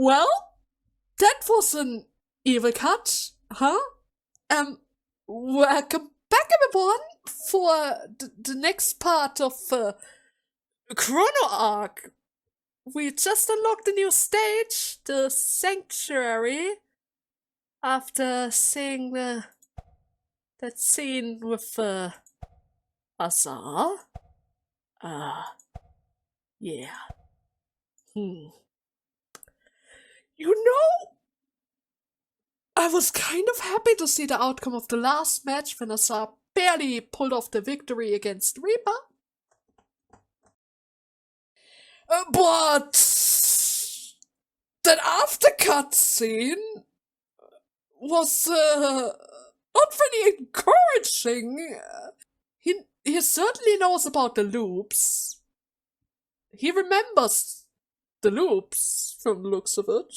Well, that was an evil cut, huh? Welcome back, everyone, for the next part of Chrono Ark. We just unlocked a new stage, the Sanctuary, after seeing that scene with Azar. Yeah. You know, I was kind of happy to see the outcome of the last match when Azar barely pulled off the victory against Reaper. But that after cutscene was not really encouraging. He certainly knows about the loops. He remembers the loops from the looks of it.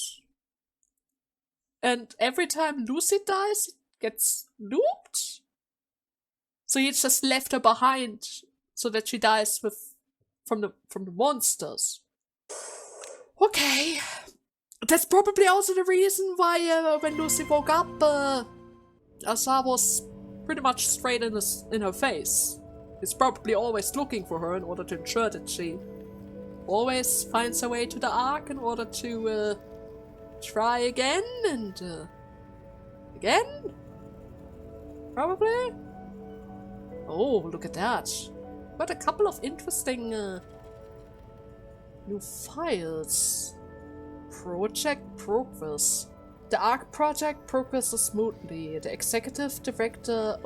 And every time Lucy dies, it gets looped. So he just left her behind so that she dies from the monsters. Okay. That's probably also the reason why when Lucy woke up, Azar was pretty much straight in her face. He's probably always looking for her in order to ensure that she always finds her way to the Ark in order to try again and again? Probably? Oh, look at that. Got a couple of interesting new files. Project progress. The Ark Project progresses smoothly. The executive director,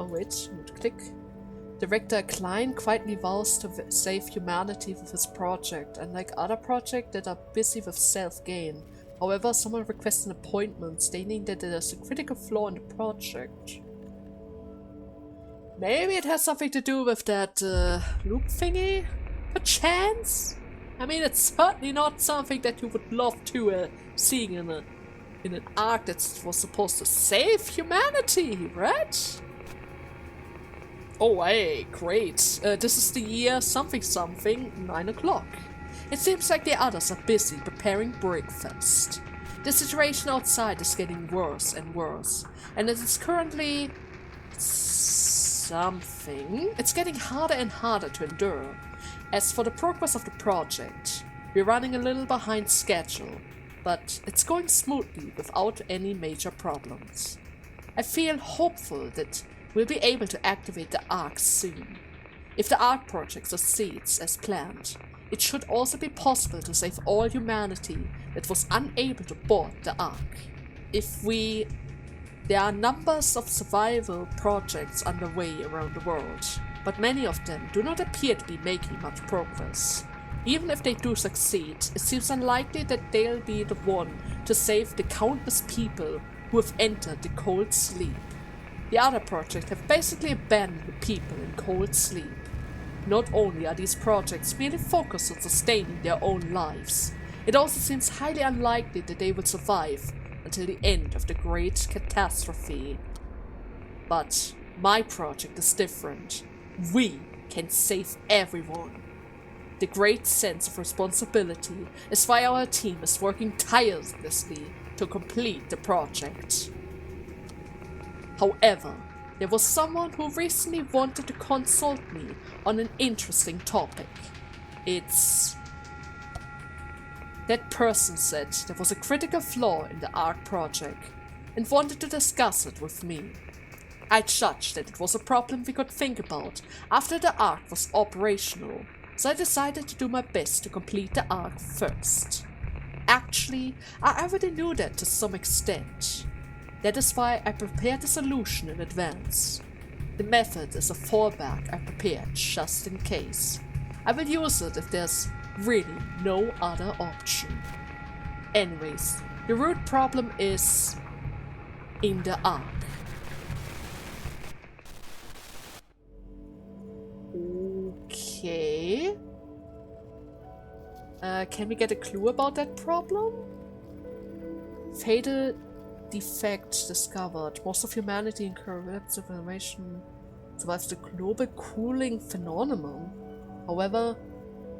Director Klein quietly vows to save humanity with his project, unlike other projects that are busy with self-gain. However, someone requests an appointment, stating that there is a critical flaw in the project. Maybe it has something to do with that loop thingy? Perchance? I mean, it's certainly not something that you would love to see in an arc that was supposed to save humanity, right? Oh, hey, great. This is the year something 9 o'clock. It seems like the others are busy preparing breakfast. The situation outside is getting worse and worse, and it is currently something. It's getting harder and harder to endure. As for the progress of the project, we're running a little behind schedule, but it's going smoothly without any major problems. I feel hopeful that we'll be able to activate the Ark soon. If the Ark Project succeeds as planned, it should also be possible to save all humanity that was unable to board the Ark. There are numbers of survival projects underway around the world, but many of them do not appear to be making much progress. Even if they do succeed, it seems unlikely that they'll be the one to save the countless people who have entered the cold sleep. The other projects have basically abandoned the people in cold sleep. Not only are these projects merely focused on sustaining their own lives, it also seems highly unlikely that they will survive until the end of the great catastrophe. But my project is different. We can save everyone. The great sense of responsibility is why our team is working tirelessly to complete the project. However, there was someone who recently wanted to consult me on an interesting topic. That person said there was a critical flaw in the Ark Project and wanted to discuss it with me. I judged that it was a problem we could think about after the Ark was operational, so I decided to do my best to complete the Ark first. Actually, I already knew that to some extent. That is why I prepared a solution in advance. The method is a fallback I prepared just in case. I will use it if there's really no other option. Anyways, the root problem is in the Ark. Okay. Can we get a clue about that problem? Fatal defect discovered. Most of humanity in corrupt civilization survives the global cooling phenomenon. However,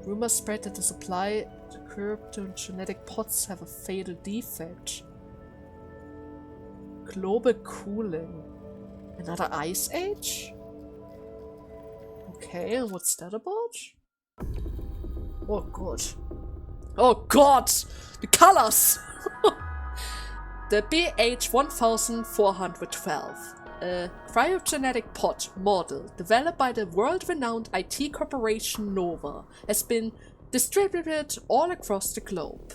Rumors spread that the supply to cryptogenetic pots have a fatal defect. Global cooling. Another ice age? Okay, and what's that about? Oh god. Oh god! The colors! The BH1412, a cryogenetic pot model developed by the world-renowned IT corporation Nova, has been distributed all across the globe.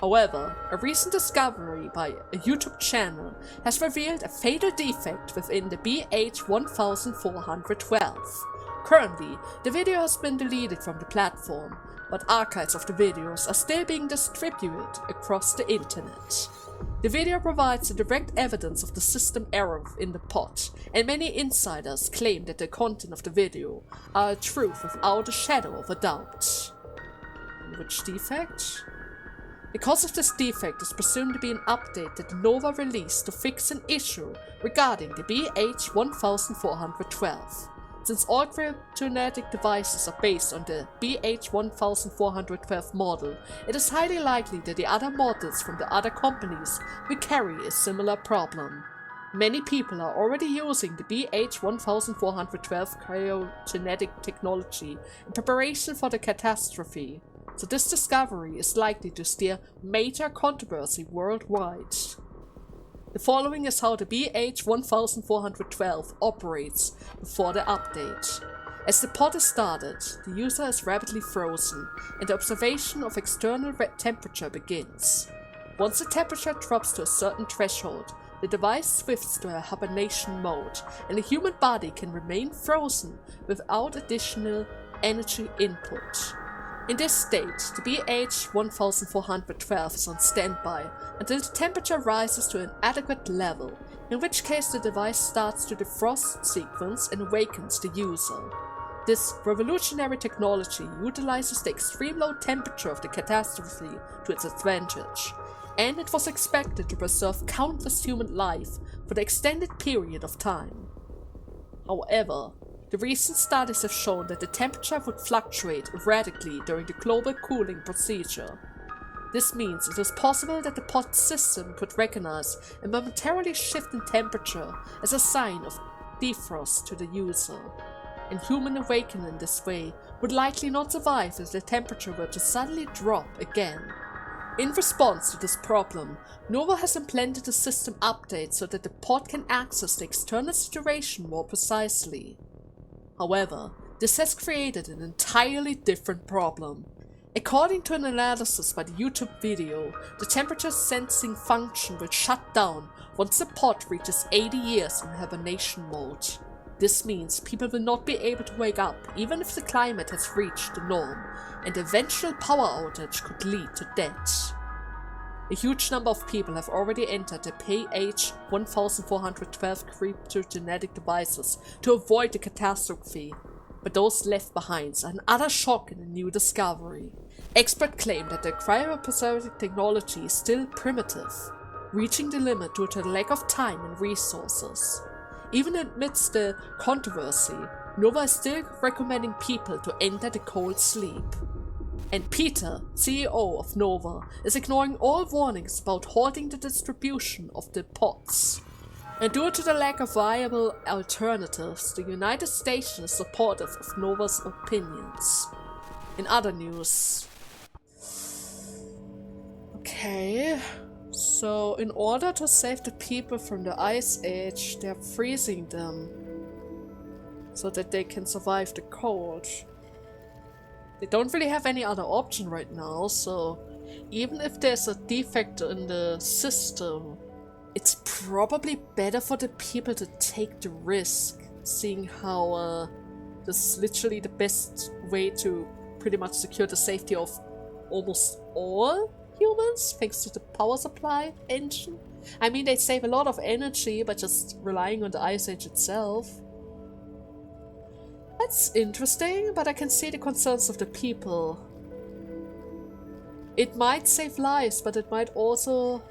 However, a recent discovery by a YouTube channel has revealed a fatal defect within the BH1412. Currently, the video has been deleted from the platform, but archives of the videos are still being distributed across the internet. The video provides the direct evidence of the system error in the pot, and many insiders claim that the content of the video are a truth without a shadow of a doubt. Which defect? The cause of this defect is presumed to be an update that Nova released to fix an issue regarding the BH1412. Since all cryptogenetic devices are based on the BH1412 model, it is highly likely that the other models from the other companies will carry a similar problem. Many people are already using the BH1412 cryogenetic technology in preparation for the catastrophe, so this discovery is likely to steer major controversy worldwide. The following is how the BH1412 operates before the update. As the pod is started, the user is rapidly frozen, and the observation of external temperature begins. Once the temperature drops to a certain threshold, the device switches to a hibernation mode, and the human body can remain frozen without additional energy input. In this state, the BH1412 is on standby until the temperature rises to an adequate level, in which case the device starts to defrost sequence and awakens the user. This revolutionary technology utilizes the extreme low temperature of the catastrophe to its advantage, and it was expected to preserve countless human life for the extended period of time. However, the recent studies have shown that the temperature would fluctuate erratically during the global cooling procedure. This means it is possible that the pod system could recognize a momentarily shift in temperature as a sign of defrost to the user. And human awakening in this way would likely not survive if the temperature were to suddenly drop again. In response to this problem, Nova has implemented a system update so that the pod can access the external situation more precisely. However, this has created an entirely different problem. According to an analysis by the YouTube video, the temperature sensing function will shut down once the pod reaches 80 years in hibernation mode. This means people will not be able to wake up even if the climate has reached the norm, and the eventual power outage could lead to death. A huge number of people have already entered the BH1412 cryptogenetic devices to avoid the catastrophe, but those left behind are another shock in a new discovery. Experts claim that the cryopreservative technology is still primitive, reaching the limit due to the lack of time and resources. Even amidst the controversy, Nova is still recommending people to enter the cold sleep. And Peter, CEO of Nova, is ignoring all warnings about halting the distribution of the pods. And due to the lack of viable alternatives, the United States is supportive of Nova's opinions. In other news... Okay... So, in order to save the people from the Ice Age, they're freezing them so that they can survive the cold. They don't really have any other option right now, so even if there's a defect in the system, it's probably better for the people to take the risk, seeing how this is literally the best way to pretty much secure the safety of almost all humans, thanks to the power supply engine. I mean, they save a lot of energy by just relying on the Ice Age itself. That's interesting, but I can see the concerns of the people. It might save lives, but it might also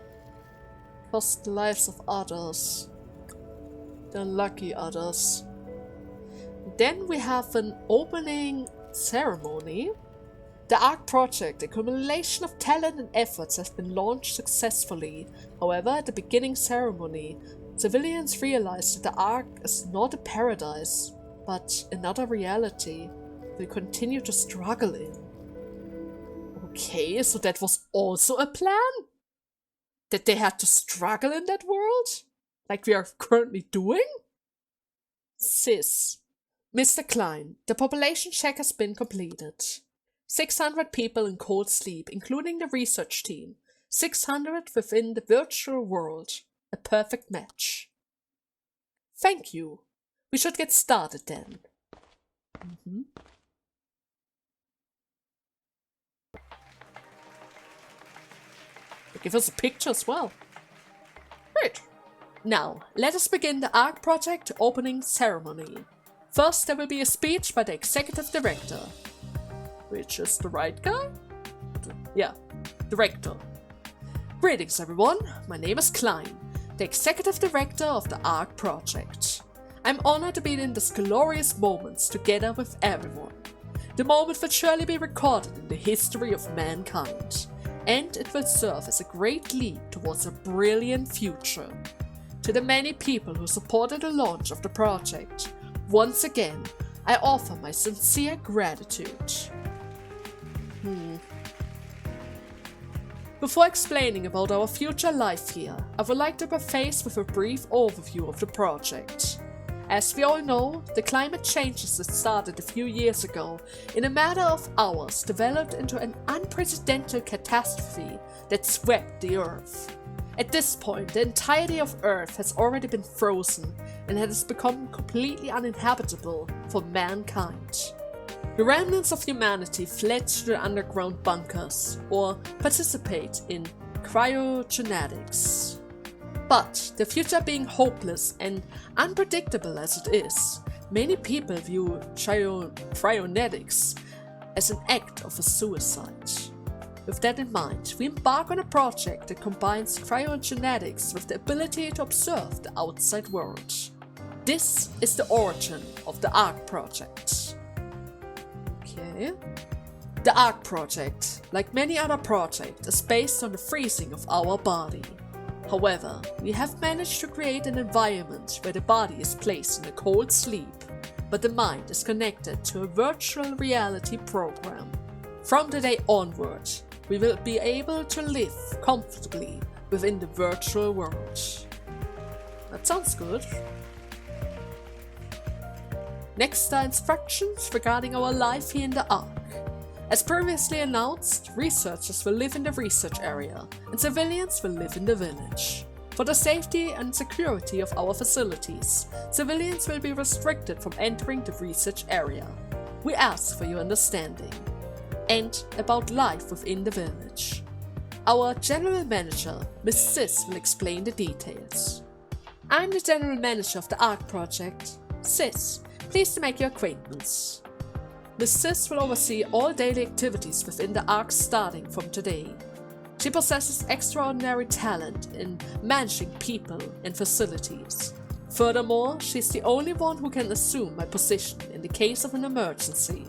cost the lives of others. The unlucky others. Then we have an opening ceremony. The Ark Project, a culmination of talent and efforts, has been launched successfully. However, at the beginning ceremony, civilians realized that the Ark is not a paradise, but another reality they continue to struggle in. Okay, so that was also a plan? That they had to struggle in that world? Like we are currently doing? Sis. Mr. Klein, the population check has been completed. 600 people in cold sleep, including the research team. 600 within the virtual world. A perfect match. Thank you. We should get started then. They give us a picture as well. Great. Now, let us begin the Ark Project opening ceremony. First, there will be a speech by the executive director. Which is the right guy? Yeah, director. Greetings everyone, my name is Klein, the executive director of the Ark Project. I'm honored to be in this glorious moment together with everyone. The moment will surely be recorded in the history of mankind, and it will serve as a great leap towards a brilliant future. To the many people who supported the launch of the project, once again, I offer my sincere gratitude. Before explaining about our future life here, I would like to preface with a brief overview of the project. As we all know, the climate changes that started a few years ago, in a matter of hours developed into an unprecedented catastrophe that swept the Earth. At this point, the entirety of Earth has already been frozen and has become completely uninhabitable for mankind. The remnants of humanity fled to the underground bunkers or participate in cryogenetics. But the future being hopeless and unpredictable as it is, many people view cryonetics as an act of a suicide. With that in mind, we embark on a project that combines cryogenetics with the ability to observe the outside world. This is the origin of the Ark Project. Okay. The Ark Project, like many other projects, is based on the freezing of our body. However, we have managed to create an environment where the body is placed in a cold sleep, but the mind is connected to a virtual reality program. From today onward, we will be able to live comfortably within the virtual world. That sounds good. Next are instructions regarding our life here in the Ark. As previously announced, researchers will live in the research area and civilians will live in the village. For the safety and security of our facilities, civilians will be restricted from entering the research area. We ask for your understanding. And about life within the village. Our general manager, Miss Sis, will explain the details. I'm the general manager of the Ark Project. Sis, pleased to make your acquaintance. Miss Sis will oversee all daily activities within the Ark starting from today. She possesses extraordinary talent in managing people and facilities. Furthermore, she's the only one who can assume my position in the case of an emergency.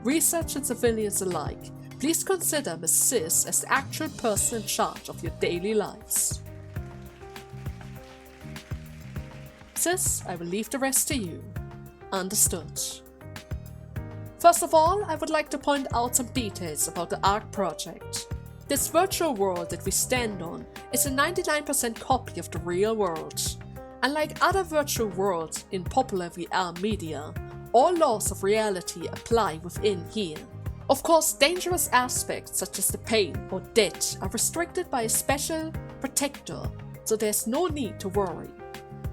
Research and civilians alike, please consider Miss Sis as the actual person in charge of your daily lives. Sis, I will leave the rest to you. Understood. First of all, I would like to point out some details about the Ark Project. This virtual world that we stand on is a 99% copy of the real world. Unlike other virtual worlds in popular VR media, all laws of reality apply within here. Of course, dangerous aspects such as the pain or death are restricted by a special protector, so there's no need to worry.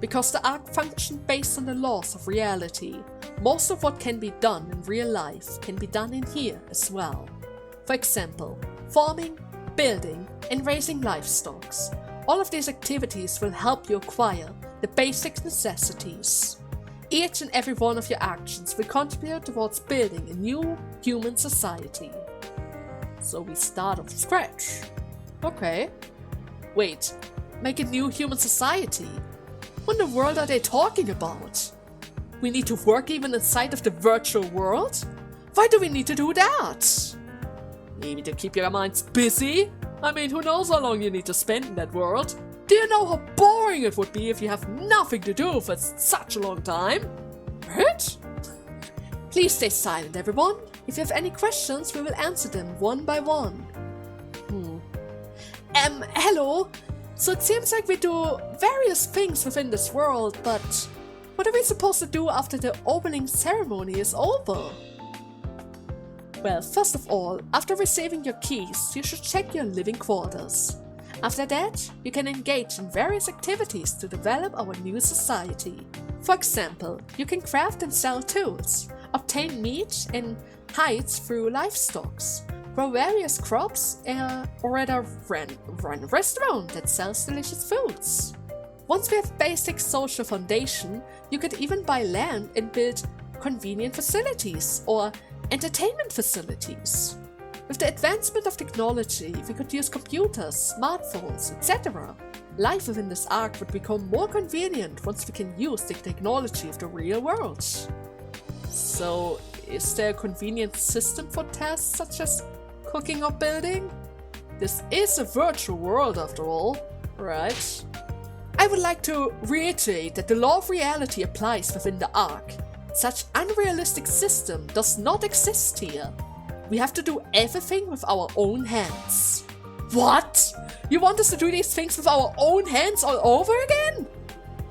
Because the Ark functions based on the laws of reality, most of what can be done in real life can be done in here as well. For example, farming, building, and raising livestock. All of these activities will help you acquire the basic necessities. Each and every one of your actions will contribute towards building a new human society. So we start from scratch. Okay. Wait, make a new human society? What in the world are they talking about? We need to work even inside of the virtual world? Why do we need to do that? Maybe to keep your minds busy? I mean, who knows how long you need to spend in that world? Do you know how boring it would be if you have nothing to do for such a long time? Right? Please stay silent, everyone. If you have any questions, we will answer them one by one. Hello? So it seems like we do various things within this world, but what are we supposed to do after the opening ceremony is over? Well, first of all, after receiving your keys, you should check your living quarters. After that, you can engage in various activities to develop our new society. For example, you can craft and sell tools, obtain meat and hides through livestock, grow various crops, or rather run a restaurant that sells delicious foods. Once we have basic social foundation, you could even buy land and build convenient facilities or entertainment facilities. With the advancement of technology, we could use computers, smartphones, etc. Life within this Ark would become more convenient once we can use the technology of the real world. So, is there a convenient system for tasks such as cooking or building? This is a virtual world after all, right? I would like to reiterate that the law of reality applies within the Ark. Such unrealistic system does not exist here. We have to do everything with our own hands. What? You want us to do these things with our own hands all over again?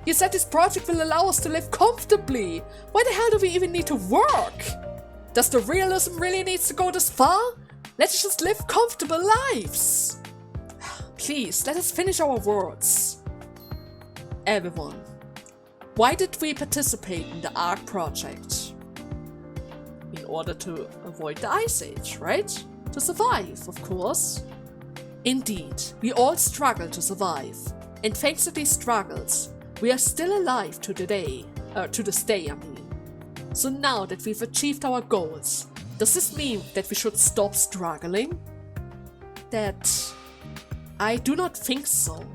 You said this project will allow us to live comfortably. Why the hell do we even need to work? Does the realism really need to go this far? Let's just live comfortable lives. Please, let us finish our words. Everyone, why did we participate in the Ark Project? In order to avoid the Ice Age, right? To survive, of course. Indeed, we all struggle to survive. And thanks to these struggles, we are still alive to this day. So now that we've achieved our goals, does this mean that we should stop struggling? I do not think so.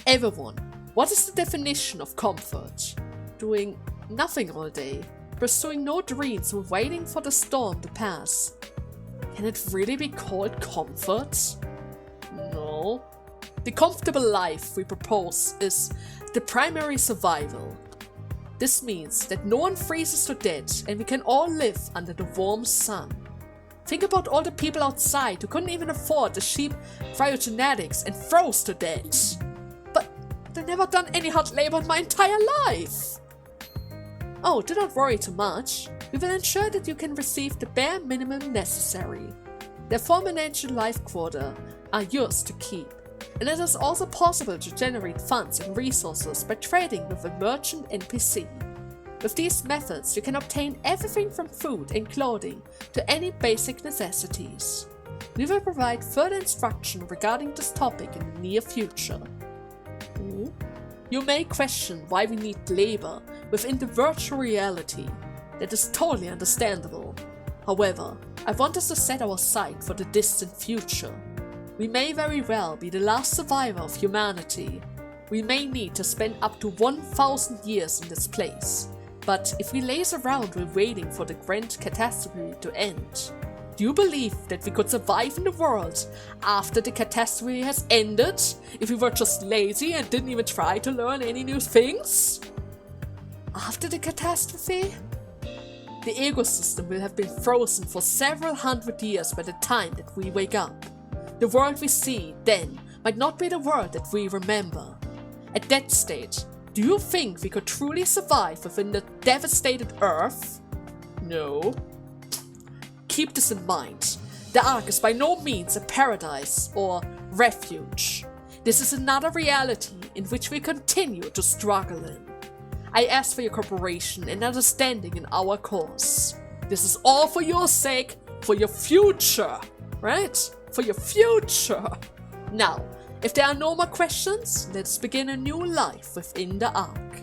Everyone, what is the definition of comfort? Doing nothing all day, pursuing no dreams and waiting for the storm to pass. Can it really be called comfort? No. The comfortable life we propose is the primary survival. This means that no one freezes to death and we can all live under the warm sun. Think about all the people outside who couldn't even afford the cheap cryogenics and froze to death. But they've never done any hard labor in my entire life. Oh, do not worry too much. We will ensure that you can receive the bare minimum necessary. The aforementioned life quota are yours to keep. And it is also possible to generate funds and resources by trading with a merchant NPC. With these methods, you can obtain everything from food and clothing to any basic necessities. We will provide further instruction regarding this topic in the near future. You may question why we need labor within the virtual reality. That is totally understandable. However, I want us to set our sight for the distant future. We may very well be the last survivor of humanity. We may need to spend up to 1,000 years in this place. But if we laze around while waiting for the grand catastrophe to end, do you believe that we could survive in the world after the catastrophe has ended if we were just lazy and didn't even try to learn any new things? After the catastrophe? The ecosystem will have been frozen for several hundred years by the time that we wake up. The world we see then might not be the world that we remember. At that stage, do you think we could truly survive within the devastated Earth? No. Keep this in mind. The Ark is by no means a paradise or refuge. This is another reality in which we continue to struggle in. I ask for your cooperation and understanding in our cause. This is all for your sake, for your future, right? For your future. Now, if there are no more questions, let's begin a new life within the Ark.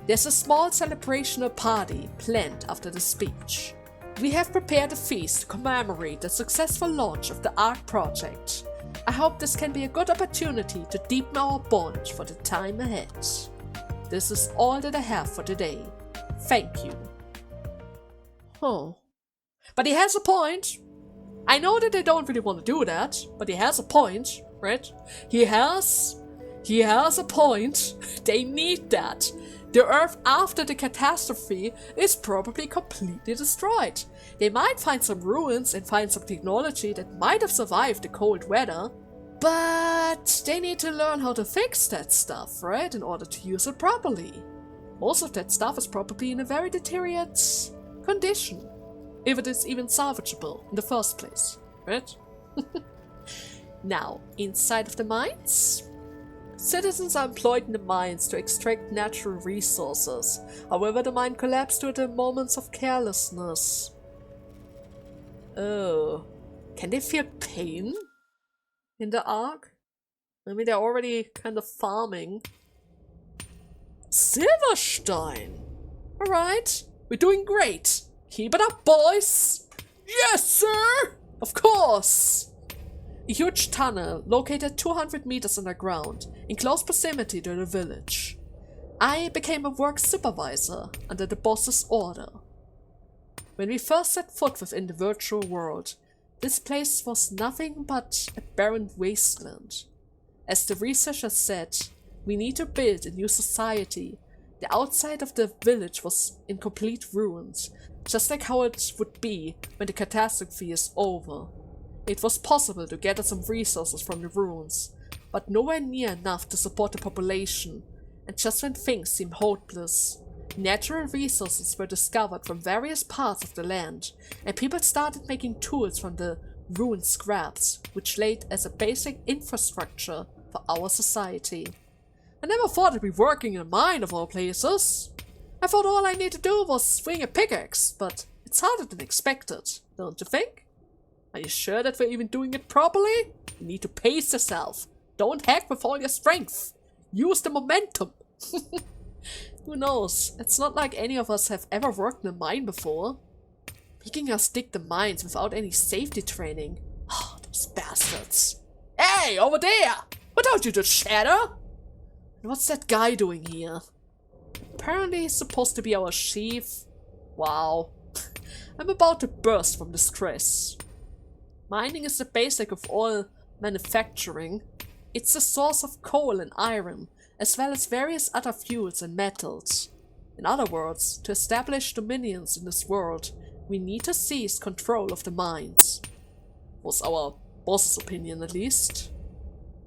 There's a small celebrational party planned after the speech. We have prepared a feast to commemorate the successful launch of the Ark Project. I hope this can be a good opportunity to deepen our bond for the time ahead. This is all that I have for today. Thank you. Oh. But he has a point. I know that they don't really want to do that, but he has a point, right? He has a point. They need that. The Earth after the catastrophe is probably completely destroyed. They might find some ruins and find some technology that might have survived the cold weather, but they need to learn how to fix that stuff, right, in order to use it properly. Most of that stuff is probably in a very deteriorated condition, if it is even salvageable in the first place, right? Now, inside of the mines, citizens are employed in the mines to extract natural resources. However, the mine collapsed due to moments of carelessness. Oh, can they feel pain in the Ark? I mean, they're already kind of farming. Silverstein! Alright, we're doing great. Keep it up, boys! Yes, sir! Of course! A huge tunnel located 200 meters underground, in close proximity to the village. I became a work supervisor under the boss's order. When we first set foot within the virtual world, this place was nothing but a barren wasteland. As the researchers said, we need to build a new society. The outside of the village was in complete ruins, just like how it would be when the catastrophe is over. It was possible to gather some resources from the ruins, but nowhere near enough to support the population, and just when things seemed hopeless, natural resources were discovered from various parts of the land, and people started making tools from the ruined scraps, which laid as a basic infrastructure for our society. I never thought I'd be working in a mine of all places. I thought all I needed to do was swing a pickaxe, but it's harder than expected, don't you think? Are you sure that we're even doing it properly? You need to pace yourself. Don't hack with all your strength. Use the momentum. Who knows? It's not like any of us have ever worked in a mine before. Making us dig the mines without any safety training. Oh, those bastards. Hey, over there! What don't you just shatter? And what's that guy doing here? Apparently he's supposed to be our chief. Wow. I'm about to burst from distress. Mining is the basic of all manufacturing. It's the source of coal and iron, as well as various other fuels and metals. In other words, to establish dominions in this world, we need to seize control of the mines. Was our boss's opinion, at least.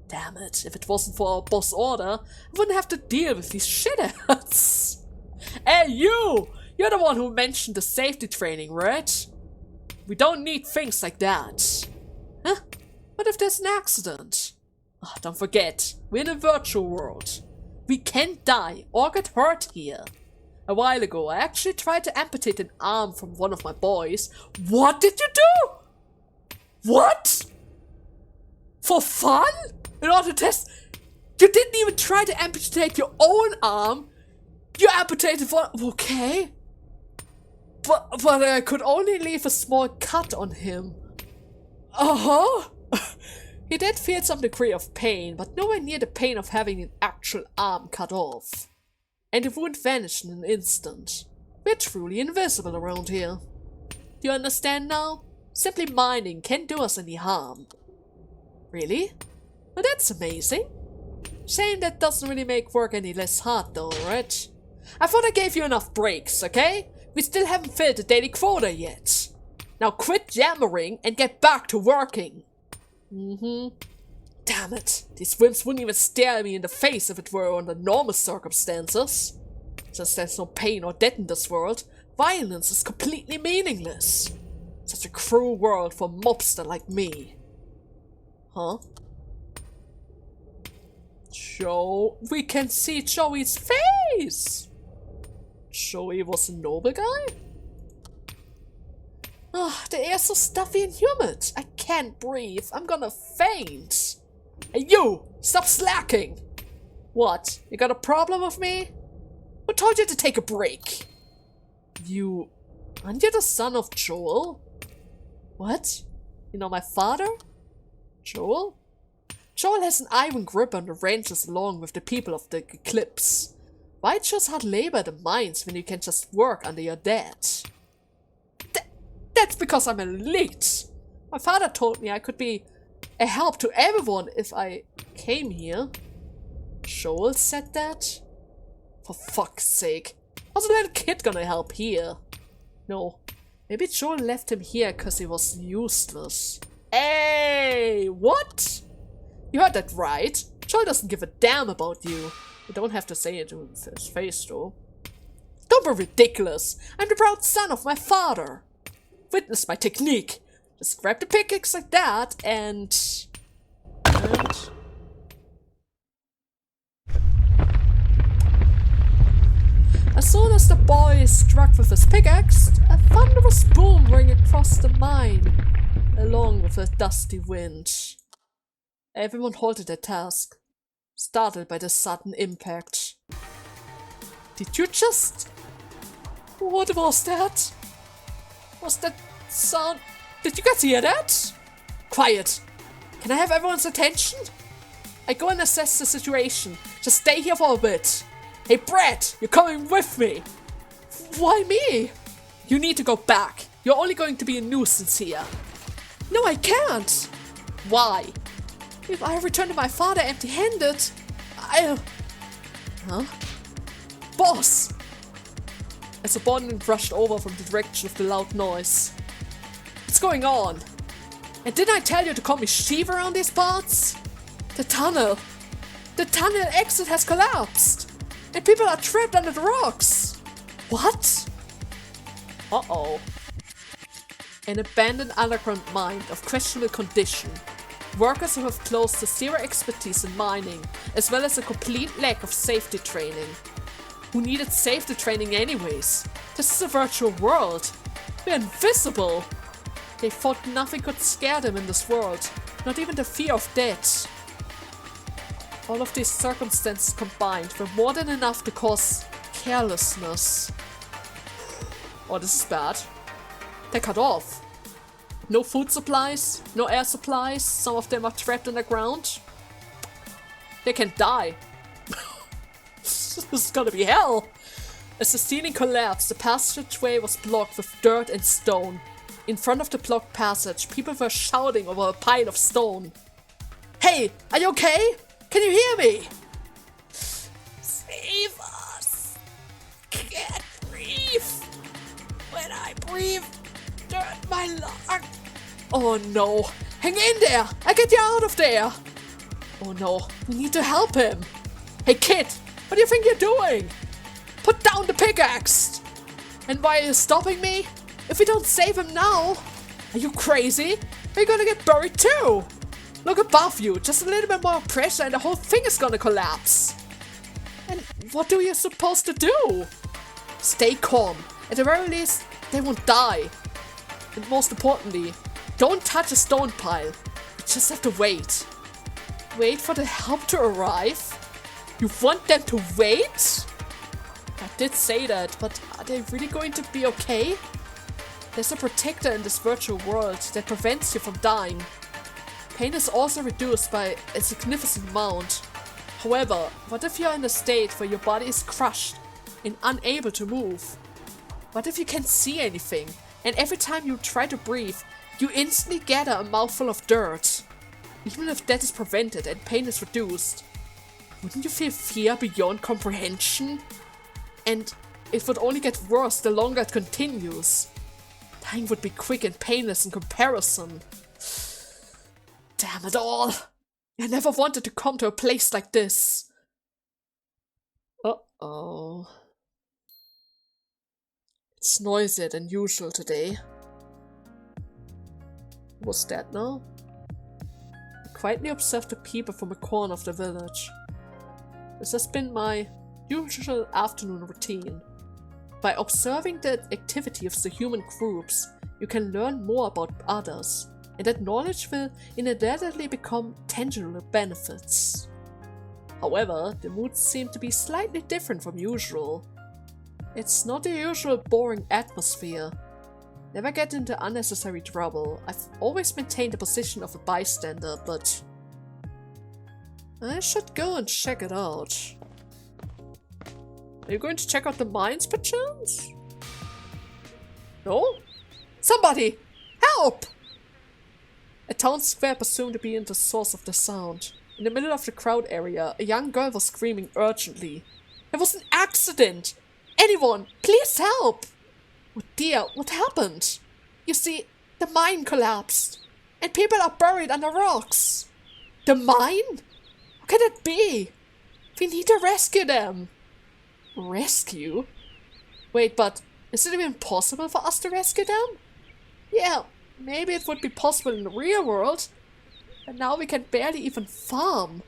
Damn it, if it wasn't for our boss order, I wouldn't have to deal with these shitheads. Hey, you! You're the one who mentioned the safety training, right? We don't need things like that. Huh? What if there's an accident? Oh, don't forget, we're in a virtual world. We can't die or get hurt here. A while ago, I actually tried to amputate an arm from one of my boys. What did you do? What? For fun? In order to test? You didn't even try to amputate your own arm. You amputated one. Okay. But I could only leave a small cut on him. Uh-huh. He did feel some degree of pain, but nowhere near the pain of having an actual arm cut off. And the wound vanished in an instant. We're truly invisible around here. Do you understand now? Simply mining can't do us any harm. Really? Well, that's amazing. Shame that doesn't really make work any less hard though, right? I thought I gave you enough breaks, okay? We still haven't filled the daily quota yet. Now quit yammering and get back to working. Damn it. These wimps wouldn't even stare me in the face if it were under normal circumstances. Since there's no pain or death in this world, violence is completely meaningless. Such a cruel world for a mobster like me. Huh? We can see Joey's face! Joey was a noble guy? Ah, the air's so stuffy and humid. I can't breathe. I'm gonna faint. Hey you! Stop slacking! What? You got a problem with me? Who told you to take a break? Aren't you the son of Joel? What? You know my father? Joel? Joel has an iron grip on the ranches along with the people of the Eclipse. Why choose hard labor at the mines when you can just work under your dad? That's because I'm elite! My father told me I could be a help to everyone if I came here. Joel said that? For fuck's sake. How's a little kid gonna help here? No. Maybe Joel left him here because he was useless. Hey! What? You heard that right. Joel doesn't give a damn about you. You don't have to say it to his face, though. Don't be ridiculous. I'm the proud son of my father. Witness my technique. Just grab the pickaxe like that and... As soon as the boy struck with his pickaxe, a thunderous boom rang across the mine, along with a dusty wind. Everyone halted their task, startled by the sudden impact. Did you just... What was that? Was that sound... Did you guys hear that? Quiet! Can I have everyone's attention? I go and assess the situation. Just stay here for a bit. Hey Brett, you're coming with me! Why me? You need to go back. You're only going to be a nuisance here. No, I can't! Why? If I return to my father empty-handed, I'll... Huh? Boss! A subordinate rushed over from the direction of the loud noise. What's going on? And didn't I tell you to call me Sheev around these parts? The tunnel exit has collapsed! And people are trapped under the rocks! What? Uh-oh. An abandoned underground mine of questionable condition. Workers who have close to zero expertise in mining, as well as a complete lack of safety training. Who needed safety training anyways? This is a virtual world. We're invisible. They thought nothing could scare them in this world, not even the fear of death. All of these circumstances combined were more than enough to cause carelessness. Oh, this is bad. They're cut off. No food supplies, no air supplies, some of them are trapped underground. They can die. This is gonna be hell! As the ceiling collapsed, the passageway was blocked with dirt and stone. In front of the blocked passage, people were shouting over a pile of stone. Hey, are you okay? Can you hear me? Save us! Can't breathe! When I breathe, dirt my lung. Oh no! Hang in there! I'll get you out of there! Oh no, we need to help him! Hey kid, what do you think you're doing? Put down the pickaxe! And why are you stopping me? If we don't save him now, are you crazy? We're gonna get buried too! Look above you, just a little bit more pressure and the whole thing is gonna collapse. And what are you supposed to do? Stay calm. At the very least, they won't die. And most importantly, don't touch a stone pile. You just have to wait. Wait for the help to arrive? You want them to wait? I did say that, but are they really going to be okay? There's a protector in this virtual world that prevents you from dying. Pain is also reduced by a significant amount. However, what if you're in a state where your body is crushed and unable to move? What if you can't see anything, and every time you try to breathe, you instantly gather a mouthful of dirt? Even if that is prevented and pain is reduced, wouldn't you feel fear beyond comprehension? And it would only get worse the longer it continues. Dying would be quick and painless in comparison. Damn it all! I never wanted to come to a place like this. Uh-oh. It's noisier than usual today. What's that now? I quietly observed the people from a corner of the village. This has been my usual afternoon routine. By observing the activity of the human groups, you can learn more about others, and that knowledge will inadvertently become tangible benefits. However, the moods seem to be slightly different from usual. It's not the usual boring atmosphere. Never get into unnecessary trouble. I've always maintained the position of a bystander, but I should go and check it out. Are you going to check out the mines, perchance? No? Somebody! Help! A town square presumed to be the source of the sound. In the middle of the crowd area, a young girl was screaming urgently. There was an accident! Anyone, please help! Oh dear, what happened? You see, the mine collapsed, and people are buried under rocks. The mine? How can that be? We need to rescue them. Rescue? Wait, but is it even possible for us to rescue them? Yeah, maybe it would be possible in the real world, but now we can barely even farm.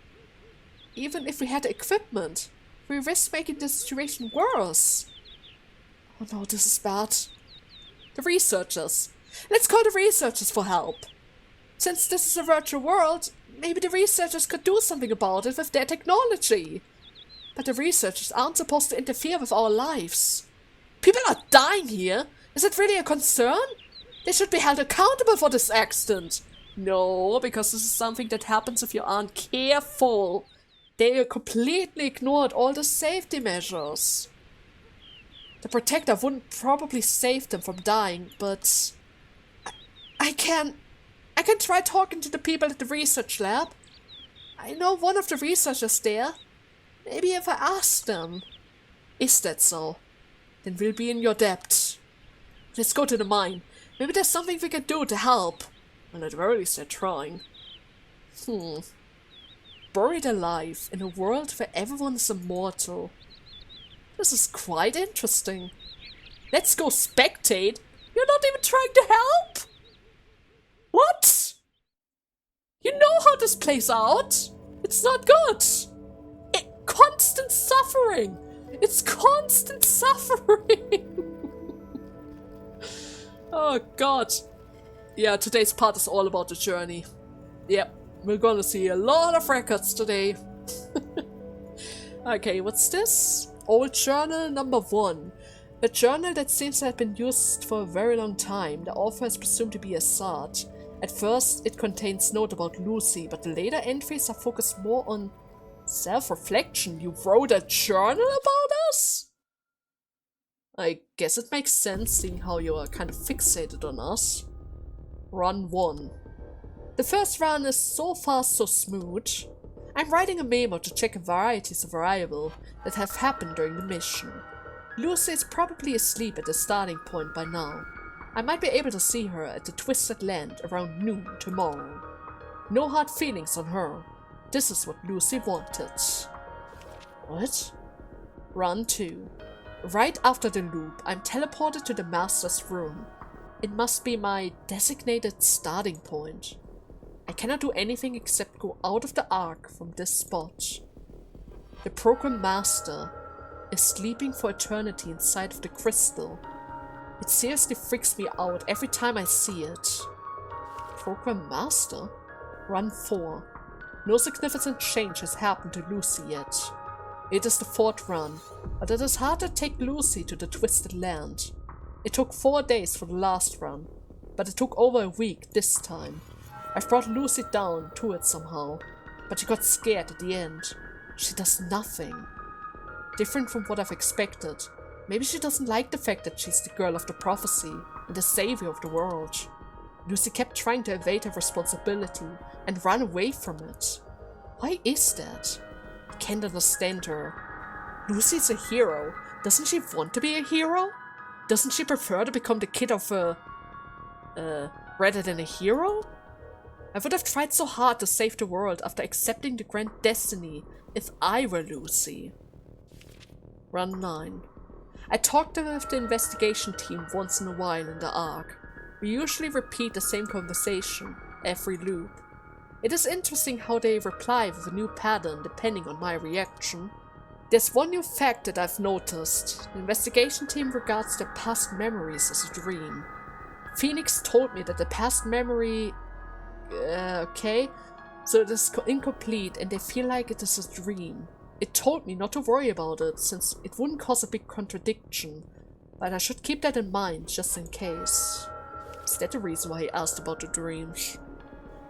Even if we had the equipment, we risk making the situation worse. Oh no, this is bad. The researchers. Let's call the researchers for help. Since this is a virtual world, maybe the researchers could do something about it with their technology. But the researchers aren't supposed to interfere with our lives. People are dying here. Is it really a concern? They should be held accountable for this accident. No, because this is something that happens if you aren't careful. They completely ignored all the safety measures. The protector wouldn't probably save them from dying, but I can try talking to the people at the research lab. I know one of the researchers there. Maybe if I ask them. Is that so? Then we'll be in your debt. Let's go to the mine. Maybe there's something we can do to help. Well, at the very least they're trying. Buried alive in a world where everyone is immortal. This is quite interesting. Let's go spectate. You're not even trying to help? What? You know how this plays out. It's not good. Constant suffering. It's constant suffering. Oh god. Yeah, today's part is all about the journey. Yep, we're gonna see a lot of records today. Okay, what's this? Old Journal number 1. A journal that seems to have been used for a very long time. The author is presumed to be Azars. At first, it contains note about Lucy, but the later entries are focused more on self-reflection. You wrote a journal about us? I guess it makes sense, seeing how you are kind of fixated on us. Run 1. The first run is so far so smooth. I'm writing a memo to check varieties of variable that have happened during the mission. Lucy is probably asleep at the starting point by now. I might be able to see her at the Twisted Land around noon tomorrow. No hard feelings on her. This is what Lucy wanted. What? Run 2. Right after the loop, I'm teleported to the Master's room. It must be my designated starting point. I cannot do anything except go out of the Ark from this spot. The Program Master is sleeping for eternity inside of the crystal. It seriously freaks me out every time I see it. Program Master? Run 4. No significant change has happened to Lucy yet. It is the 4th run, but it is hard to take Lucy to the Twisted Land. It took 4 days for the last run, but it took over a week this time. I've brought Lucy down to it somehow, but she got scared at the end. She does nothing. Different from what I've expected. Maybe she doesn't like the fact that she's the girl of the prophecy and the savior of the world. Lucy kept trying to evade her responsibility and run away from it. Why is that? I can't understand her. Lucy's a hero. Doesn't she want to be a hero? Doesn't she prefer to become the kid of a... rather than a hero? I would have tried so hard to save the world after accepting the grand destiny if I were Lucy. Run 9. I talked with the investigation team once in a while in the Ark. We usually repeat the same conversation every loop. It is interesting how they reply with a new pattern depending on my reaction. There's one new fact that I've noticed. The investigation team regards their past memories as a dream. Phoenix told me that the past memory... okay, so it is incomplete and they feel like it is a dream. It told me not to worry about it since it wouldn't cause a big contradiction, but I should keep that in mind just in case. Is that the reason why he asked about the dreams?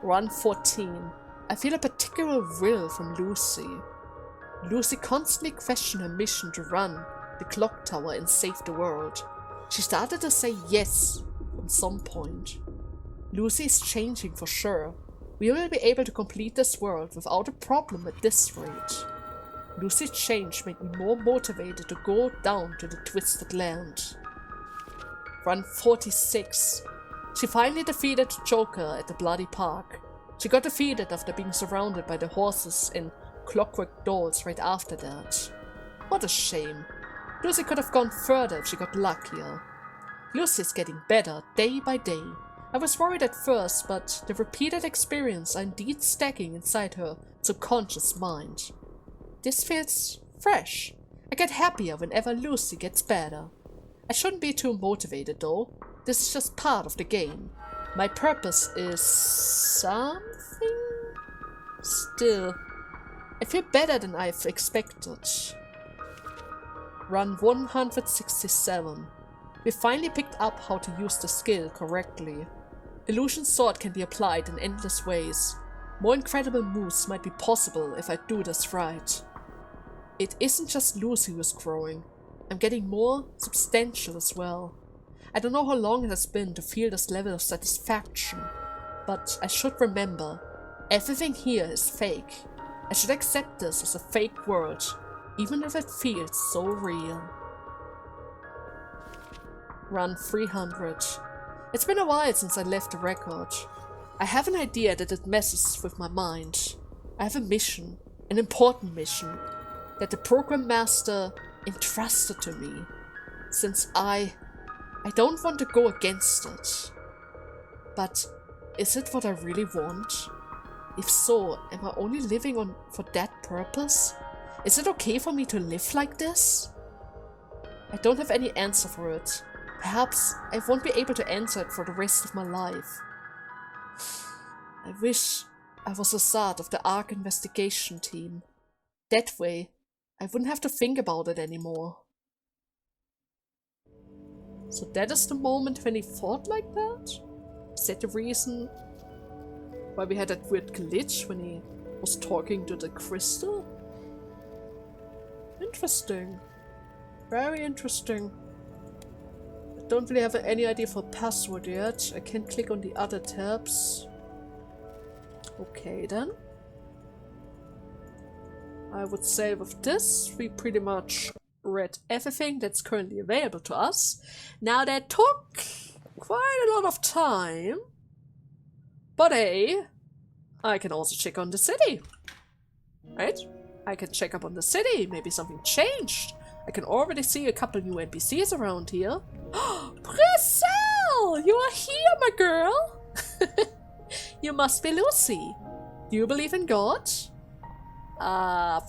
Run 14. I feel a particular will from Lucy. Lucy constantly questioned her mission to run the clock tower and save the world. She started to say yes from some point. Lucy is changing for sure. We will be able to complete this world without a problem at this rate. Lucy's change made me more motivated to go down to the Twisted Land. Run 46. She finally defeated Joker at the Bloody Park. She got defeated after being surrounded by the horses in Clockwork Dolls right after that. What a shame. Lucy could have gone further if she got luckier. Lucy is getting better day by day. I was worried at first, but the repeated experience are indeed stacking inside her subconscious mind. This feels fresh. I get happier whenever Lucy gets better. I shouldn't be too motivated though. This is just part of the game. My purpose is something? Still, I feel better than I've expected. Run 167. We finally picked up how to use the skill correctly. Illusion Sword can be applied in endless ways. More incredible moves might be possible if I do this right. It isn't just Lucy who's growing. I'm getting more substantial as well. I don't know how long it has been to feel this level of satisfaction, but I should remember, everything here is fake. I should accept this as a fake world, even if it feels so real. Run 300. It's been a while since I left the record. I have an idea that it messes with my mind. I have a mission, an important mission, that the program master entrusted to me, since I don't want to go against it. But is it what I really want? If so, am I only living for that purpose? Is it okay for me to live like this? I don't have any answer for it. Perhaps I won't be able to answer it for the rest of my life. I wish I was Azars of the Ark investigation team. That way, I wouldn't have to think about it anymore. So that is the moment when he fought like that? Is that the reason why we had that weird glitch when he was talking to the crystal? Interesting. Very interesting. I don't really have any idea for password yet. I can't click on the other tabs. Okay then. I would say with this, we pretty much read everything that's currently available to us. Now that took quite a lot of time. But hey, I can also check on the city. Right? I can check up on the city. Maybe something changed. I can already see a couple new NPCs around here. Priscilla! You are here, my girl! You must be Lucy. Do you believe in God?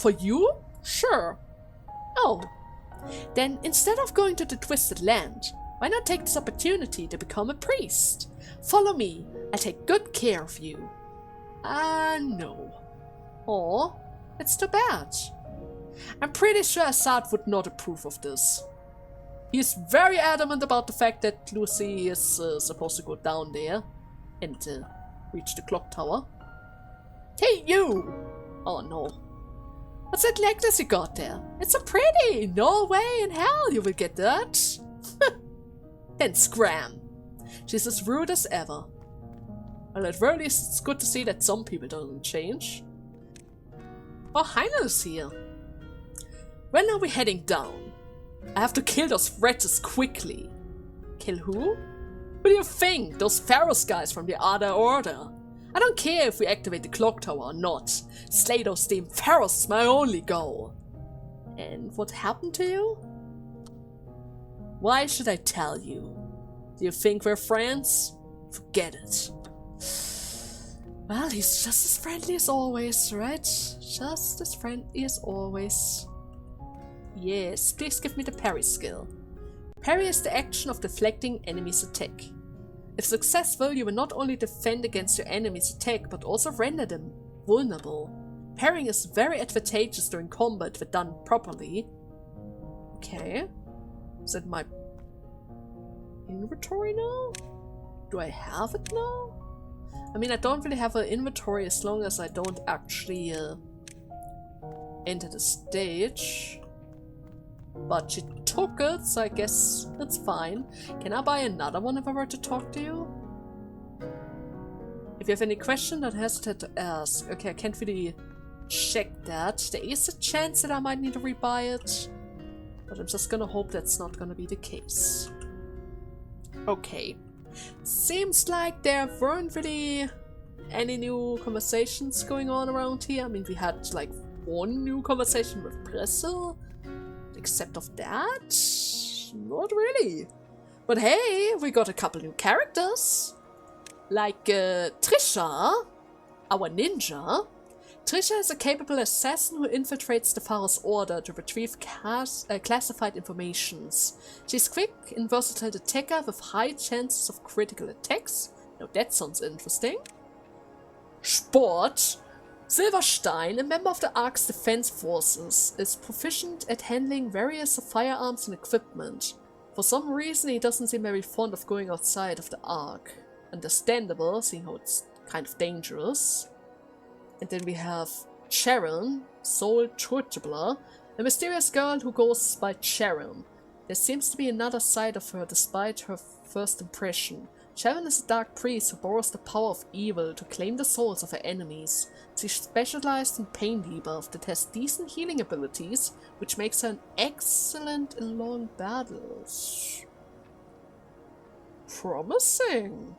For you? Sure. Oh. Then instead of going to the Twisted Land, why not take this opportunity to become a priest? Follow me. I'll take good care of you. No. Aw, it's too bad. I'm pretty sure Azars would not approve of this. He's very adamant about the fact that Lucy is supposed to go down there and reach the clock tower. Hey, you! Oh no. What's that necklace you got there? It's so pretty! No way in hell you will get that! Then scram! She's as rude as ever. Well, at very least it's good to see that some people don't change. Oh, Heiner's here. When are we heading down? I have to kill those wretches quickly. Kill who? Who do you think? Those Pharaohs guys from the other order. I don't care if we activate the clock tower or not. Slay those damn Pharaohs is my only goal. And what happened to you? Why should I tell you? Do you think we're friends? Forget it. Well, he's just as friendly as always, right? Just as friendly as always. Yes, please give me the parry skill. Parry is the action of deflecting enemies' attack. If successful, you will not only defend against your enemy's attack, but also render them vulnerable. Parrying is very advantageous during combat if done properly. Okay. Is that my inventory now? Do I have it now? I mean, I don't really have an inventory as long as I don't actually enter the stage. But she took it, so I guess that's fine. Can I buy another one if I were to talk to you? If you have any question, don't hesitate to ask. Okay, I can't really check that. There is a chance that I might need to rebuy it, but I'm just gonna hope that's not gonna be the case. Okay. Seems like there weren't really any new conversations going on around here. I mean, we had like one new conversation with Bristle. Except of that, not really. But hey, we got a couple new characters. Like Trisha, our ninja. Trisha is a capable assassin who infiltrates the Pharaoh's order to retrieve classified informations. She's quick and versatile attacker with high chances of critical attacks. Now that sounds interesting. Sport. Silverstein, a member of the Ark's defense forces, is proficient at handling various firearms and equipment. For some reason, he doesn't seem very fond of going outside of the Ark. Understandable, seeing how it's kind of dangerous. And then we have Charon, Old Journal, a mysterious girl who goes by Charon. There seems to be another side of her despite her first impression. Charon is a dark priest who borrows the power of evil to claim the souls of her enemies. She specialized in pain debuff that has decent healing abilities, which makes her an excellent in long battles. Promising.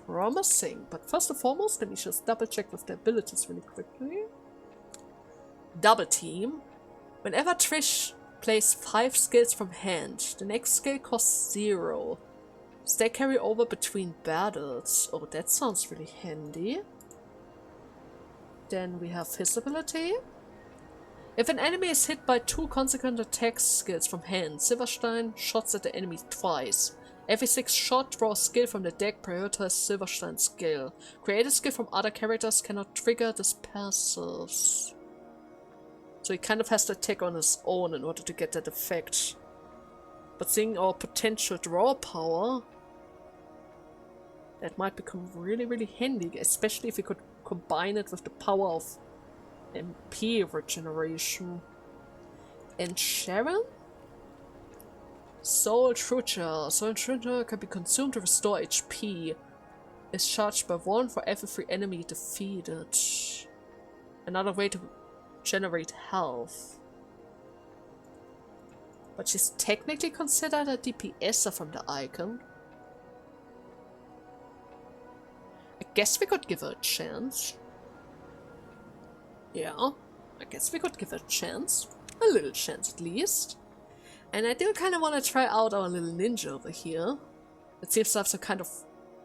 Promising. But first and foremost, let me just double check with the abilities really quickly. Double team. Whenever Trish plays 5 skills from hand, the next skill costs 0. Does that carry over between battles? Oh, that sounds really handy. Then we have his ability. If an enemy is hit by 2 consequent attack skills from hand, Silverstein shots at the enemy twice. Every 6 shot, draw a skill from the deck, prioritize Silverstein's skill. Create a skill from other characters cannot trigger this passes. So he kind of has to attack on his own in order to get that effect. But seeing our potential draw power, that might become really, really handy, especially if we could combine it with the power of MP regeneration. And Charon? Soul Trisha. Soul Trisha can be consumed to restore HP. Is charged by 1 for every 3 enemy defeated. Another way to generate health. But she's technically considered a DPSer from the icon. I guess we could give her a chance. Yeah, I guess we could give her a chance. A little chance at least. And I do kind of want to try out our little ninja over here. It seems to have some kind of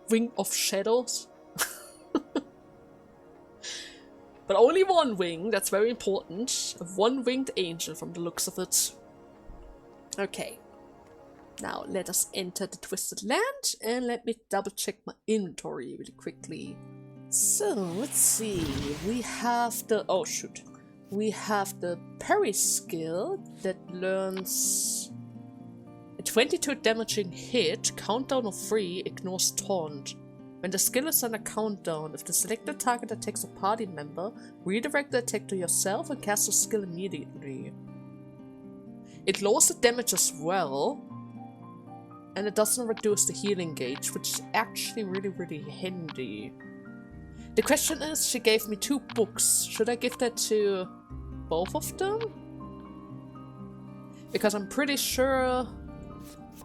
wing of shadows. But only one wing, that's very important. A one-winged angel from the looks of it. Okay. Now let us enter the Twisted Land and let me double check my inventory really quickly. So let's see. We have the we have the parry skill that learns a 22 damaging hit, countdown of 3, ignores taunt. When the skill is on a countdown, if the selected target attacks a party member, redirect the attack to yourself and cast the skill immediately. It lowers the damage as well, and it doesn't reduce the healing gauge, which is actually really, really handy. The question is, she gave me 2 books. Should I give that to both of them? Because I'm pretty sure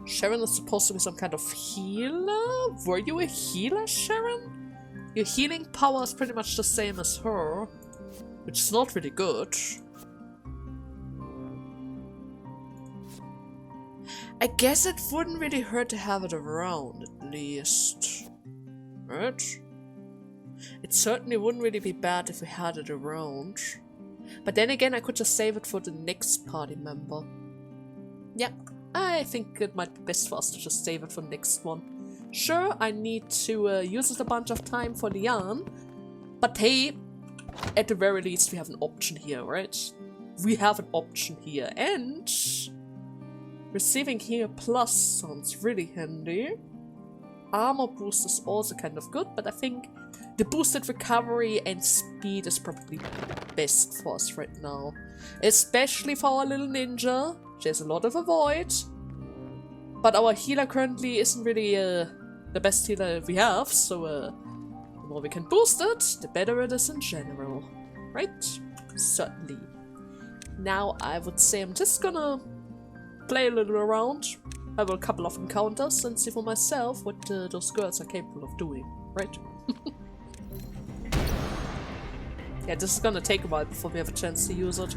Charon is supposed to be some kind of healer? Were you a healer, Charon? Your healing power is pretty much the same as her, which is not really good. I guess it wouldn't really hurt to have it around, at least. Right? It certainly wouldn't really be bad if we had it around. But then again, I could just save it for the next party member. Yeah, I think it might be best for us to just save it for the next one. Sure, I need to use it a bunch of time for Lian, but hey, at the very least we have an option here, right? We have an option here, and receiving here plus sounds really handy. Armor boost is also kind of good, but I think the boosted recovery and speed is probably best for us right now. Especially for our little ninja. She has a lot of avoid. But our healer currently isn't really the best healer we have, so The more we can boost it, the better it is in general. Right? Certainly. Now I would say I'm just gonna play a little around, have a couple of encounters, and see for myself what those girls are capable of doing. Right? Yeah, this is gonna take a while before we have a chance to use it.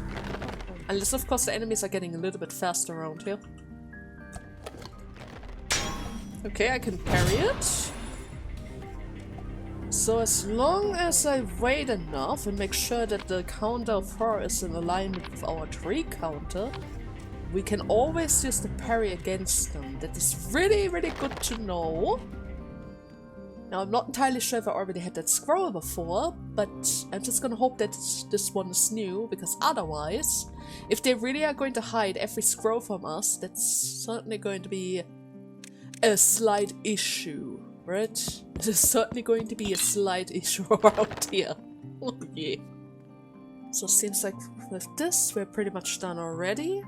Unless, of course, the enemies are getting a little bit faster around here. Okay, I can parry it. So as long as I wait enough and make sure that the counter of her is in alignment with our tree counter, we can always use the parry against them. That is really, really good to know. Now, I'm not entirely sure if I already had that scroll before, but I'm just gonna hope that this one is new, because otherwise, if they really are going to hide every scroll from us, that's certainly going to be a slight issue, right? It is certainly going to be a slight issue around here. Oh yeah. So it seems like with this, we're pretty much done already.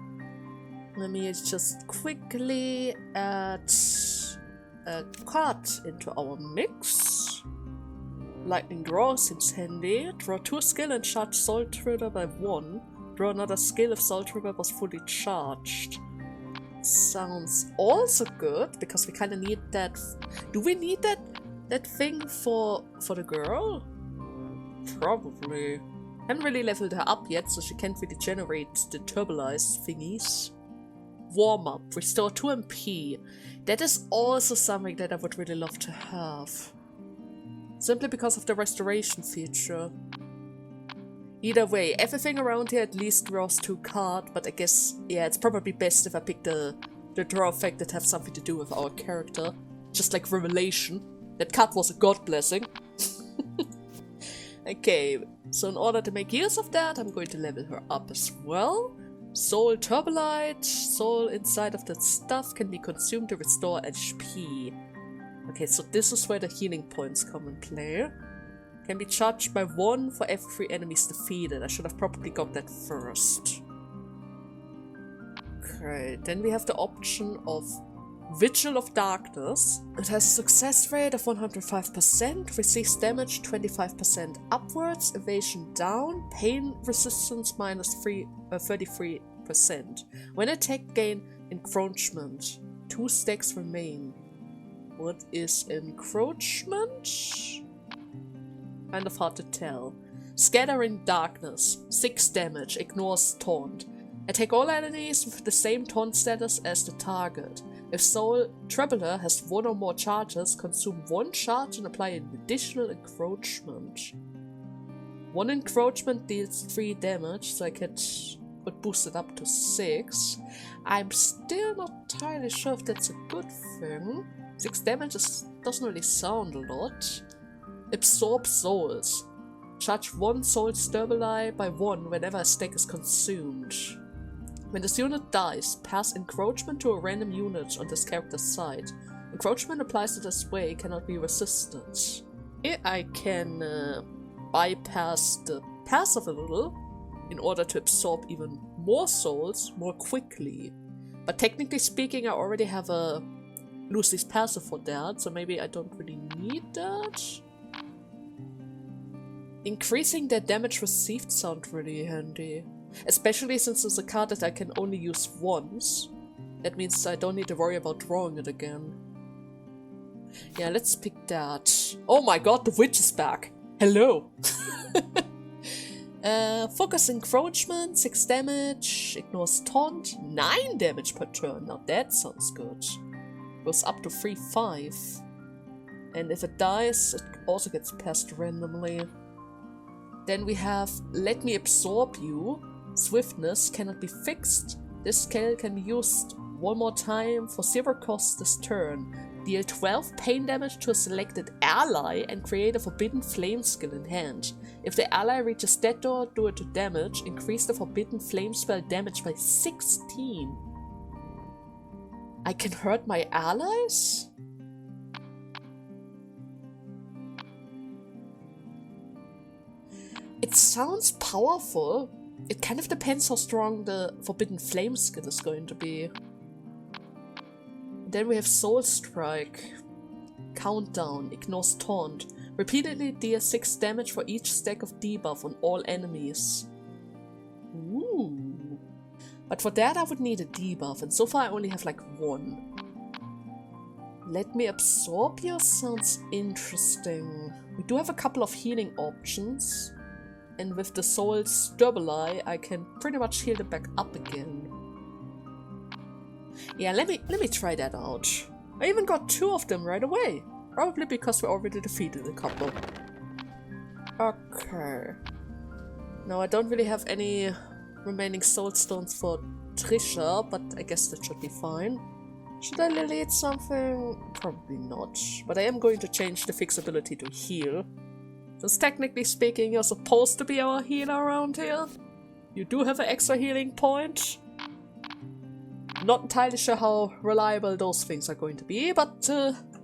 Let me just quickly add a card into our mix. Lightning Draw seems handy. Draw 2 skill and charge Soul Trigger by 1. Draw another skill if Soul Trigger was fully charged. Sounds also good, because we kind of need that. Do we need that thing for the girl? Probably. Haven't really leveled her up yet, so she can't really generate the turbolize thingies. Warm up, restore 2 MP. That is also something that I would really love to have. Simply because of the restoration feature. Either way, everything around here at least draws 2 cards, but I guess, yeah, it's probably best if I pick the draw effect that have something to do with our character. Just like Revelation. That card was a god blessing. Okay, so in order to make use of that, I'm going to level her up as well. Soul Turbolite. Soul inside of that stuff can be consumed to restore HP. Okay, so this is where the healing points come in play. Can be charged by 1 for every 3 enemies defeated. I should have probably got that first. Okay, then we have the option of Vigil of Darkness. It has a success rate of 105%, receives damage 25% upwards, evasion down, pain resistance minus 33%. When attack gain encroachment, 2 stacks remain. What is encroachment? Kind of hard to tell. Scattering Darkness, 6 damage, ignores taunt. Attack all enemies with the same taunt status as the target. If Soul Traveler has 1 or more charges, consume 1 charge and apply an additional encroachment. 1 encroachment deals 3 damage, so I could boost it up to 6. I'm still not entirely sure if that's a good thing. 6 damage doesn't really sound a lot. Absorb Souls. Charge 1 Soul Stimuli by 1 whenever a stack is consumed. When this unit dies, pass encroachment to a random unit on this character's side. Encroachment applies to this way, cannot be resisted. Here I can bypass the passive a little in order to absorb even more souls more quickly. But technically speaking, I already have a Lucy's passive for that, so maybe I don't really need that. Increasing their damage received sounds really handy. Especially since it's a card that I can only use once. That means I don't need to worry about drawing it again. Yeah, let's pick that. Oh my god, the witch is back! Hello! Focus encroachment, 6 damage, ignores taunt, 9 damage per turn. Now that sounds good. Goes up to 3/5. And if it dies, it also gets passed randomly. Then we have Let Me Absorb You. Swiftness cannot be fixed. This skill can be used 1 more time for 0 cost this turn. Deal 12 pain damage to a selected ally and create a Forbidden Flame skill in hand. If the ally reaches that door, do it to damage. Increase the Forbidden Flame spell damage by 16. I can hurt my allies? It sounds powerful. It kind of depends how strong the Forbidden Flame skill is going to be. Then we have Soul Strike. Countdown. Ignores taunt. Repeatedly deal 6 damage for each stack of debuff on all enemies. Ooh. But for that I would need a debuff, and so far I only have like 1. Let me absorb you sounds interesting. We do have a couple of healing options. And with the Soul Stabili, I can pretty much heal them back up again. Yeah, let me try that out. I even got 2 of them right away. Probably because we already defeated a couple. Okay. Now I don't really have any remaining Soul Stones for Trisha, but I guess that should be fine. Should I delete something? Probably not. But I am going to change the fixability to heal. Since technically speaking, you're supposed to be our healer around here. You do have an extra healing point. Not entirely sure how reliable those things are going to be, but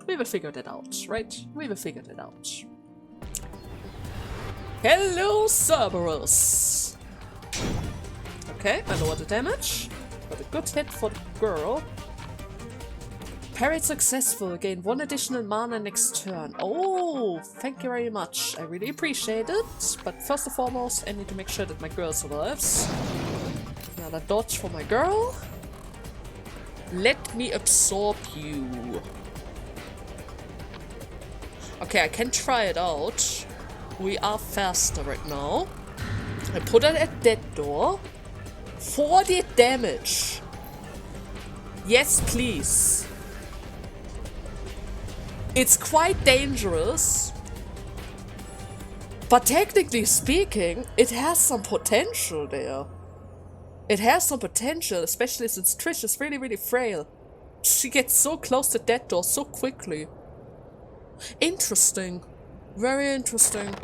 we will figure that out, right? We will figure that out. Hello, Cerberus! Okay, I lower the damage. Got a good hit for the girl. Parry successful. Gain 1 additional mana next turn. Oh, thank you very much. I really appreciate it. But first and foremost, I need to make sure that my girl survives. Another dodge for my girl. Let me absorb you. Okay, I can try it out. We are faster right now. I put it at that door. 40 damage. Yes, please. It's quite dangerous. But technically speaking, it has some potential there. It has some potential, especially since Trish is really, really frail. She gets so close to that door so quickly. Interesting. Very interesting.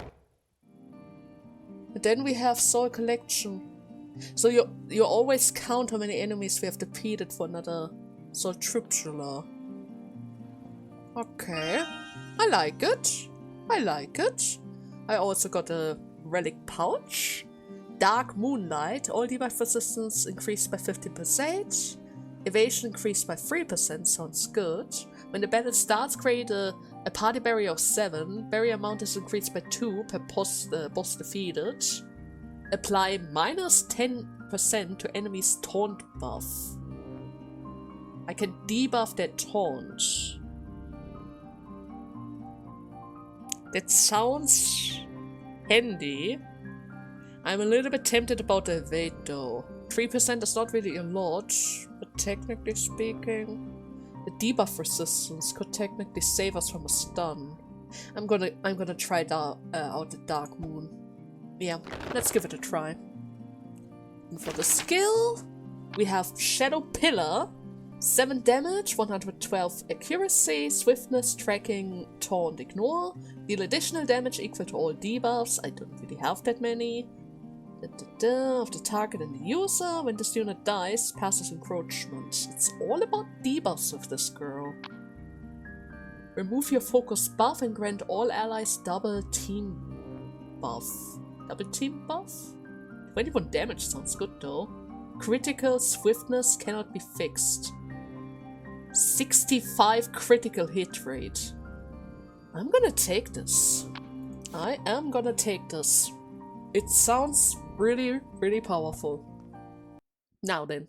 And then we have Soul Collection. So you always count how many enemies we have defeated for another Soul Triptula. Okay. I like it. I like it. I also got a relic pouch. Dark Moonlight. All debuff resistance increased by 50%. Evasion increased by 3%. Sounds good. When the battle starts, create a party barrier of 7. Barrier amount is increased by 2 per boss defeated. Apply minus 10% to enemies' taunt buff. I can debuff their taunt. That sounds handy. I'm a little bit tempted about the evade though. 3% is not really a lot, but technically speaking, the debuff resistance could technically save us from a stun. I'm gonna try out the Dark Moon. Yeah, let's give it a try. And for the skill, we have Shadow Pillar. 7 damage, 112 accuracy, swiftness, tracking, taunt, ignore. Deal additional damage equal to all debuffs. I don't really have that many. Of the target and the user. When this unit dies, passes encroachment. It's all about debuffs with this girl. Remove your focus buff and grant all allies double team buff. Double team buff? 21 damage sounds good though. Critical swiftness cannot be fixed. 65 critical hit rate. I'm gonna take this. I am gonna take this. It sounds really, really powerful. Now then.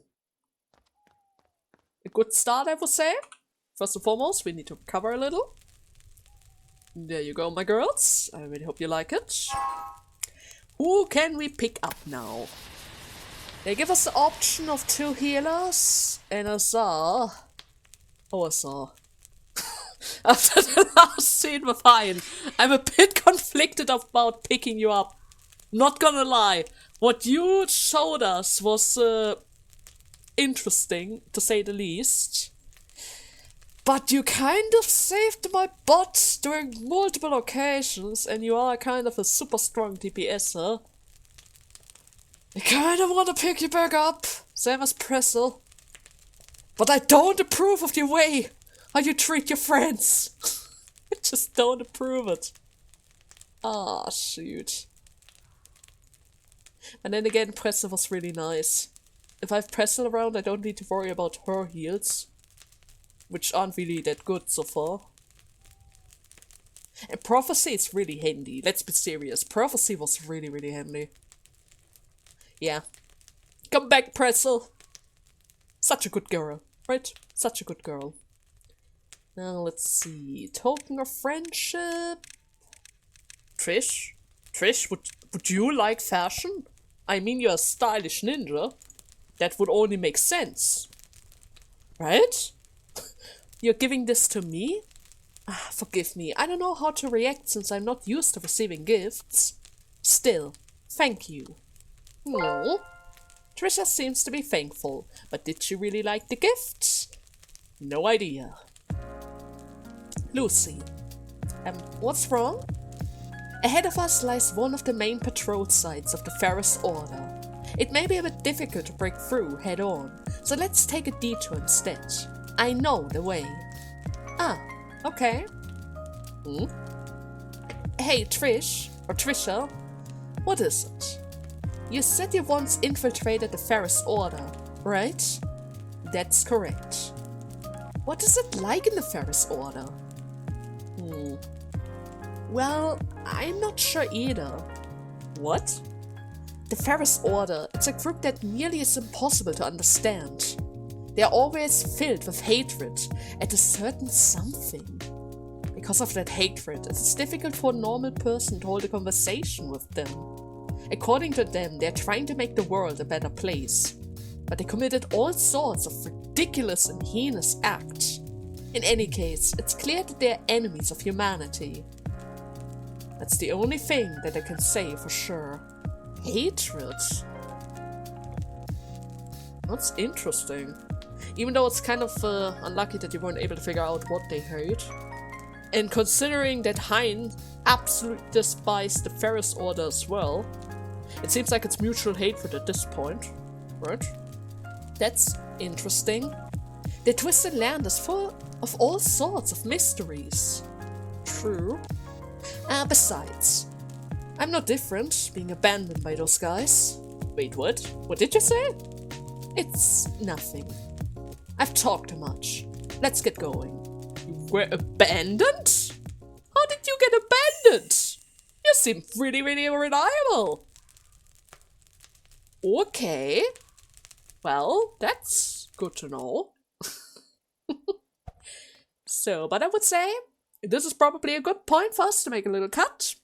A good start, I would say. First and foremost, we need to recover a little. There you go, my girls. I really hope you like it. Who can we pick up now? They give us the option of 2 healers and Azar. Oh, Azar. After the last scene with Hein, I'm a bit conflicted about picking you up. Not gonna lie. What you showed us was interesting, to say the least. But you kind of saved my butt during multiple occasions, and you are kind of a super strong DPSer. I kind of want to pick you back up, same as Pressel. But I don't approve of the way how you treat your friends. I just don't approve it. Ah, shoot. And then again, Pressel was really nice. If I have Pressel around, I don't need to worry about her heals. Which aren't really that good so far. And prophecy is really handy. Let's be serious. Prophecy was really, really handy. Yeah. Come back, Pretzel. Such a good girl, right? Such a good girl. Now, let's see. Token of friendship. Trish? Trish, would you like fashion? I mean, you're a stylish ninja. That would only make sense. Right? You're giving this to me? Forgive me, I don't know how to react since I'm not used to receiving gifts. Still, thank you. No. Trisha seems to be thankful, but did she really like the gifts? No idea. Lucy. What's wrong? Ahead of us lies one of the main patrol sites of the Ferris Order. It may be a bit difficult to break through head on, so let's take a detour instead. I know the way. Ah, okay. Hey, Trish, or Trisha, what is it? You said you once infiltrated the Ferris Order, right? That's correct. What is it like in the Ferris Order? Well, I'm not sure either. What? The Ferris Order, it's a group that nearly is impossible to understand. They're always filled with hatred at a certain something. Because of that hatred, it's difficult for a normal person to hold a conversation with them. According to them, they're trying to make the world a better place. But they committed all sorts of ridiculous and heinous acts. In any case, it's clear that they're enemies of humanity. That's the only thing that I can say for sure. Hatred? That's interesting. Even though it's kind of unlucky that you weren't able to figure out what they hate. And considering that Hein absolutely despised the Ferris Order as well, it seems like it's mutual hatred at this point, right? That's interesting. The Twisted Land is full of all sorts of mysteries. True. Besides, I'm not different, being abandoned by those guys. Wait, what? What did you say? It's nothing. I've talked too much. Let's get going. You were abandoned? How did you get abandoned? You seem really, really reliable. Okay. Well, that's good to know. So, but I would say this is probably a good point for us to make a little cut.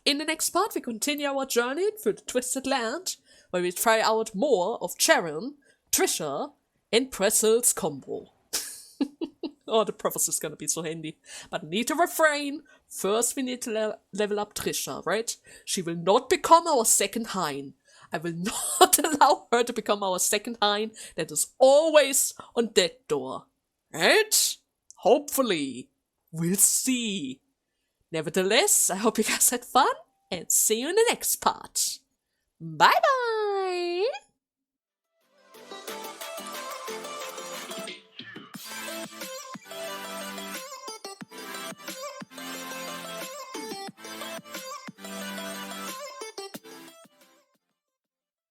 In the next part, we continue our journey through the Twisted Land, where we try out more of Charon, Trisha, and Pretzel's combo. Oh, the prophecy is gonna be so handy. But I need to refrain. First, we need to level up Trisha, right? She will not become our second Hein. I will not allow her to become our second Hein. That is always on that door. Right? Hopefully. We'll see. Nevertheless, I hope you guys had fun, and see you in the next part. Bye bye!